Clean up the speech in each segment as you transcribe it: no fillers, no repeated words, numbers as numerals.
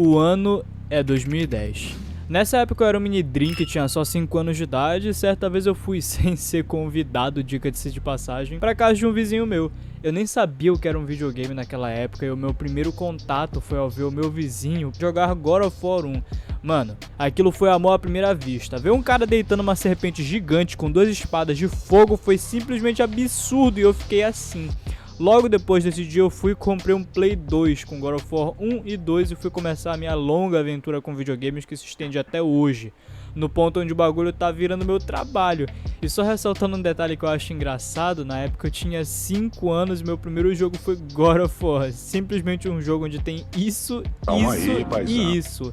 O ano é 2010. Nessa época eu era um mini dream que tinha só 5 anos de idade e certa vez eu fui, sem ser convidado, diga-se de passagem, pra casa de um vizinho meu. Eu nem sabia o que era um videogame naquela época e o meu primeiro contato foi ao ver o meu vizinho jogar God of War 1. Mano, aquilo foi amor à primeira vista. Ver um cara deitando uma serpente gigante com 2 espadas de fogo foi simplesmente absurdo e eu fiquei assim. Logo depois desse dia eu fui e comprei um Play 2 com God of War 1 e 2 e fui começar a minha longa aventura com videogames que se estende até hoje, no ponto onde o bagulho tá virando meu trabalho. E só ressaltando um detalhe que eu acho engraçado, na época eu tinha 5 anos e meu primeiro jogo foi God of War, simplesmente um jogo onde tem isso e isso.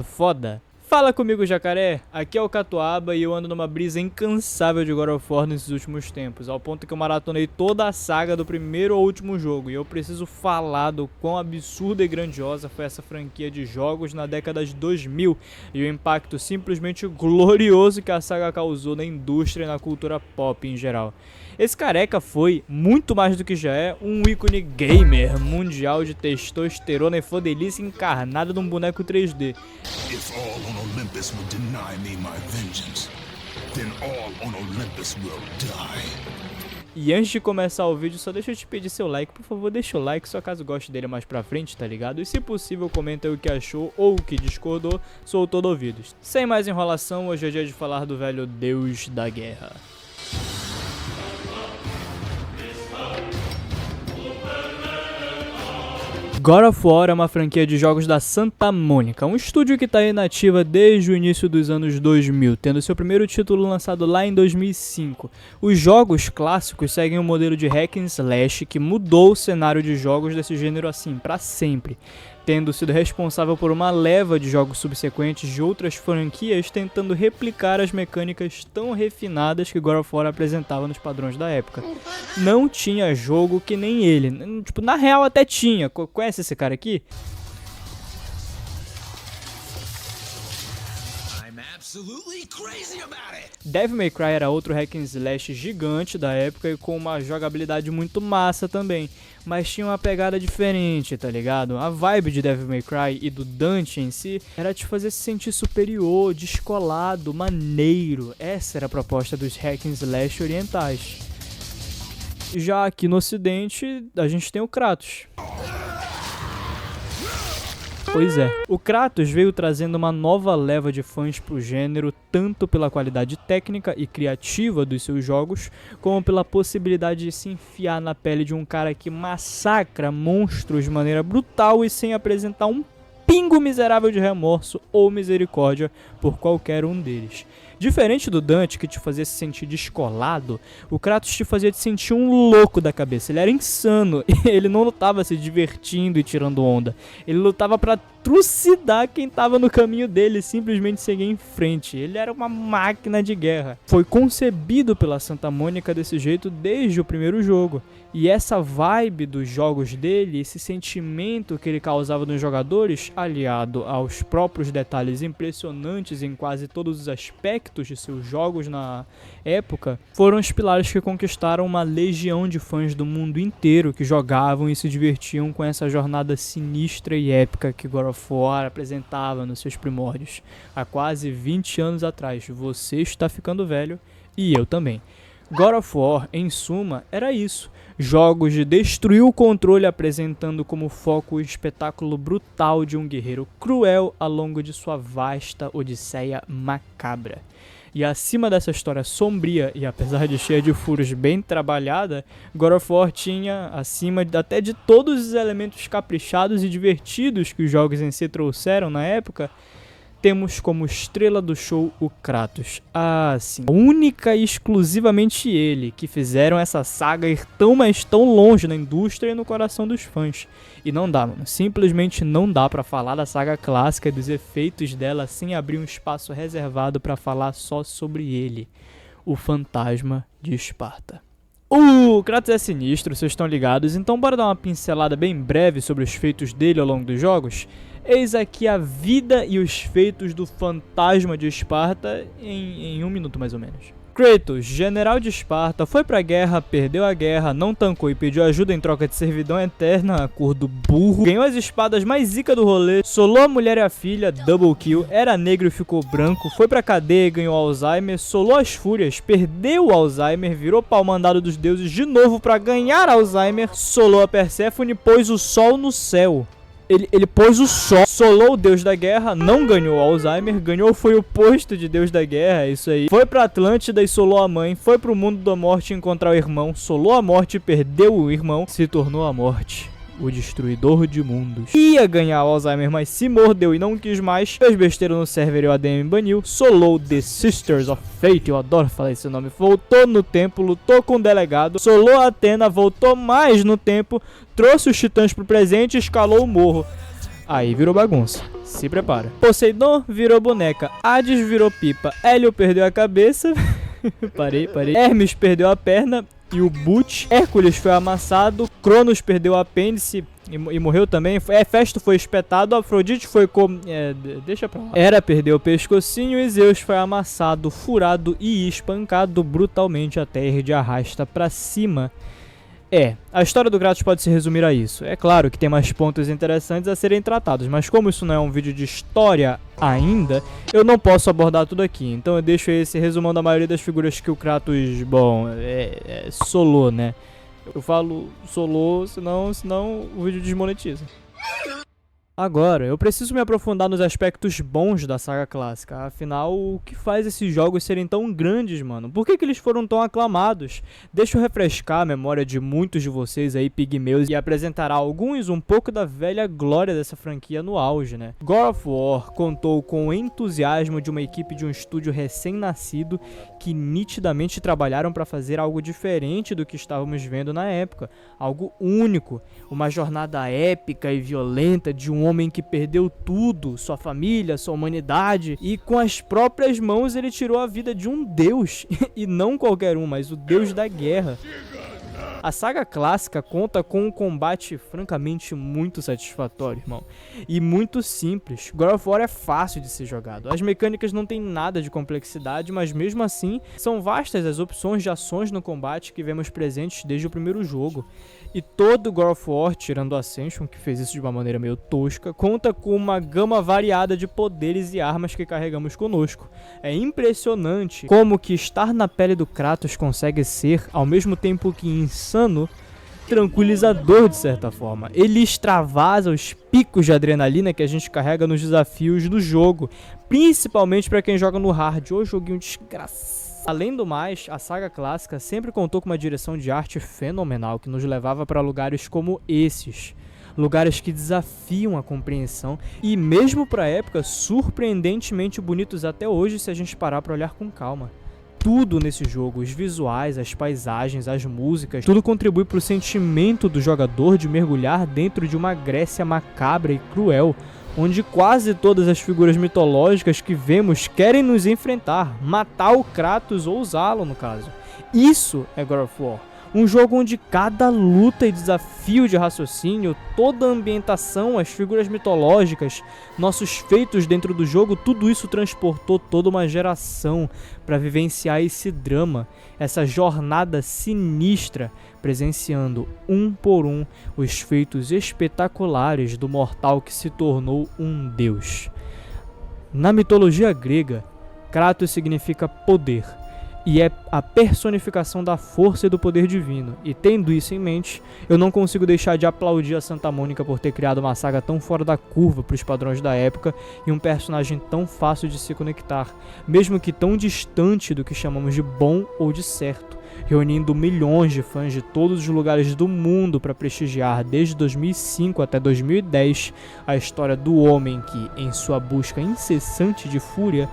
Foda. Fala comigo, jacaré, aqui é o Catuaba e eu ando numa brisa incansável de God of War nesses últimos tempos, ao ponto que eu maratonei toda a saga do primeiro ao último jogo, e eu preciso falar do quão absurda e grandiosa foi essa franquia de jogos na década de 2000 e o impacto simplesmente glorioso que a saga causou na indústria e na cultura pop em geral. Esse careca foi, muito mais do que já é, um ícone gamer mundial de testosterona e fodelice encarnada num boneco 3D. If all on Olympus would deny me my vengeance, then all on Olympus will die. E antes de começar o vídeo, só deixa eu te pedir seu like, por favor, deixa o like, só caso goste dele mais pra frente, tá ligado? E se possível, comenta aí o que achou ou o que discordou, sou todo ouvidos. Sem mais enrolação, hoje é dia de falar do velho Deus da Guerra. God of War é uma franquia de jogos da Santa Mônica, um estúdio que está aí na ativa desde o início dos anos 2000, tendo seu primeiro título lançado lá em 2005. Os jogos clássicos seguem um modelo de hack and slash que mudou o cenário de jogos desse gênero assim, para sempre, tendo sido responsável por uma leva de jogos subsequentes de outras franquias tentando replicar as mecânicas tão refinadas que God of War apresentava nos padrões da época. Não tinha jogo que nem ele, tipo, na real até tinha. Conhece esse cara aqui? Devil May Cry era outro hack and slash gigante da época e com uma jogabilidade muito massa também, mas tinha uma pegada diferente, tá ligado? A vibe de Devil May Cry e do Dante em si era te fazer se sentir superior, descolado, maneiro. Essa era a proposta dos hack and slash orientais. Já aqui no ocidente, a gente tem o Kratos. Pois é, o Kratos veio trazendo uma nova leva de fãs pro gênero, tanto pela qualidade técnica e criativa dos seus jogos, como pela possibilidade de se enfiar na pele de um cara que massacra monstros de maneira brutal e sem apresentar um pingo miserável de remorso ou misericórdia por qualquer um deles. Diferente do Dante, que te fazia se sentir descolado, o Kratos te fazia te sentir um louco da cabeça. Ele era insano, ele não lutava se divertindo e tirando onda. Ele lutava pra trucidar quem tava no caminho dele, simplesmente seguir em frente. Ele era uma máquina de guerra. Foi concebido pela Santa Mônica desse jeito desde o primeiro jogo. E essa vibe dos jogos dele, esse sentimento que ele causava nos jogadores, aliado aos próprios detalhes impressionantes em quase todos os aspectos de seus jogos na época, foram os pilares que conquistaram uma legião de fãs do mundo inteiro que jogavam e se divertiam com essa jornada sinistra e épica que God of War apresentava nos seus primórdios, há quase 20 anos atrás. Você está ficando velho e eu também. God of War, em suma, era isso. Jogos de destruir o controle apresentando como foco o espetáculo brutal de um guerreiro cruel ao longo de sua vasta odisseia macabra. E acima dessa história sombria e apesar de cheia de furos bem trabalhada, God of War tinha, acima até de todos os elementos caprichados e divertidos que os jogos em si trouxeram na época, temos como estrela do show o Kratos. Ah, sim. Única e exclusivamente ele que fizeram essa saga ir tão, mas tão longe na indústria e no coração dos fãs. E não dá, mano. Simplesmente não dá pra falar da saga clássica e dos efeitos dela sem abrir um espaço reservado pra falar só sobre ele. O Fantasma de Esparta. O Kratos é sinistro, vocês estão ligados, então bora dar uma pincelada bem breve sobre os feitos dele ao longo dos jogos? Eis aqui a vida e os feitos do Fantasma de Esparta em 1 minuto mais ou menos. Kratos, general de Esparta, foi pra guerra, perdeu a guerra, não tancou e pediu ajuda em troca de servidão eterna, a cor do burro. Ganhou as espadas mais zica do rolê, solou a mulher e a filha, double kill, era negro e ficou branco, foi pra cadeia e ganhou Alzheimer, solou as fúrias, perdeu o Alzheimer, virou pau mandado dos deuses de novo pra ganhar Alzheimer, solou a Perséfone, pôs o sol no céu. Ele pôs o sol, solou o deus da guerra, não ganhou Alzheimer, ganhou foi o posto de deus da guerra, é isso aí. Foi pra Atlântida e solou a mãe, foi pro mundo da morte encontrar o irmão, solou a morte e perdeu o irmão, se tornou a morte, o destruidor de mundos. Ia ganhar o Alzheimer, mas se mordeu e não quis mais, fez besteira no server e o ADM baniu, solou The Sisters of Fate, eu adoro falar esse nome, voltou no tempo, lutou com o delegado, solou a Athena, voltou mais no tempo, trouxe os titãs pro presente e escalou o morro. Aí virou bagunça. Se prepara. Poseidon virou boneca. Hades virou pipa. Hélio perdeu a cabeça. Parei. Hermes perdeu a perna e o boot. Hércules foi amassado. Cronos perdeu o apêndice e morreu também. Hefesto foi espetado. Afrodite foi deixa pra lá. Hera perdeu o pescocinho e Zeus foi amassado, furado e espancado brutalmente até ir de arrasta pra cima. A história do Kratos pode se resumir a isso. É claro que tem mais pontos interessantes a serem tratados, mas como isso não é um vídeo de história ainda, eu não posso abordar tudo aqui. Então eu deixo esse resumão da maioria das figuras que o Kratos, solou, né? Eu falo solou, senão o vídeo desmonetiza. Agora, eu preciso me aprofundar nos aspectos bons da saga clássica. Afinal, o que faz esses jogos serem tão grandes, mano? Por que eles foram tão aclamados? Deixa eu refrescar a memória de muitos de vocês aí, pigmeus, e apresentar a alguns um pouco da velha glória dessa franquia no auge, né? God of War contou com o entusiasmo de uma equipe de um estúdio recém-nascido que nitidamente trabalharam para fazer algo diferente do que estávamos vendo na época. Algo único, uma jornada épica e violenta de um homem que perdeu tudo, sua família, sua humanidade, e com as próprias mãos ele tirou a vida de um deus, e não qualquer um, mas o deus da guerra. A saga clássica conta com um combate francamente muito satisfatório, irmão, e muito simples. God of War é fácil de ser jogado, as mecânicas não tem nada de complexidade, mas mesmo assim são vastas as opções de ações no combate que vemos presentes desde o primeiro jogo. E todo God of War, tirando o Ascension, que fez isso de uma maneira meio tosca, conta com uma gama variada de poderes e armas que carregamos conosco. É impressionante como que estar na pele do Kratos consegue ser, ao mesmo tempo que insano, tranquilizador de certa forma. Ele extravasa os picos de adrenalina que a gente carrega nos desafios do jogo, principalmente para quem joga no hard. Ô joguinho desgraçado. Além do mais, a saga clássica sempre contou com uma direção de arte fenomenal que nos levava para lugares como esses. Lugares que desafiam a compreensão e, mesmo para a época, surpreendentemente bonitos até hoje se a gente parar para olhar com calma. Tudo nesse jogo, os visuais, as paisagens, as músicas, tudo contribui para o sentimento do jogador de mergulhar dentro de uma Grécia macabra e cruel, onde quase todas as figuras mitológicas que vemos querem nos enfrentar, matar o Kratos ou usá-lo no caso. Isso é God of War. Um jogo onde cada luta e desafio de raciocínio, toda a ambientação, as figuras mitológicas, nossos feitos dentro do jogo, tudo isso transportou toda uma geração para vivenciar esse drama, essa jornada sinistra, presenciando um por um os feitos espetaculares do mortal que se tornou um deus. Na mitologia grega, Kratos significa poder. E é a personificação da força e do poder divino. E tendo isso em mente, eu não consigo deixar de aplaudir a Santa Mônica por ter criado uma saga tão fora da curva para os padrões da época e um personagem tão fácil de se conectar, mesmo que tão distante do que chamamos de bom ou de certo, reunindo milhões de fãs de todos os lugares do mundo para prestigiar desde 2005 até 2010 a história do homem que, em sua busca incessante de fúria,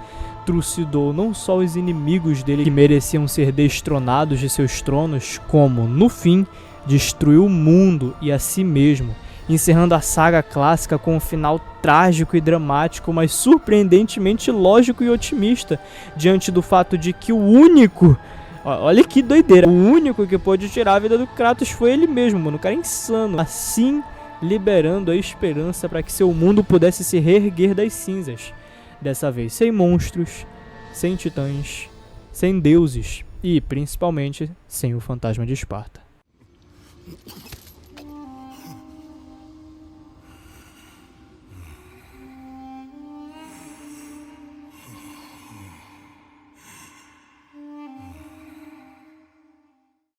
trucidou não só os inimigos dele que mereciam ser destronados de seus tronos, como, no fim, destruiu o mundo e a si mesmo, encerrando a saga clássica com um final trágico e dramático, mas surpreendentemente lógico e otimista, diante do fato de que o único... Olha que doideira! O único que pôde tirar a vida do Kratos foi ele mesmo, mano. O cara é insano. Assim, liberando a esperança para que seu mundo pudesse se reerguer das cinzas. Dessa vez sem monstros, sem titãs, sem deuses, e, principalmente, sem o fantasma de Esparta.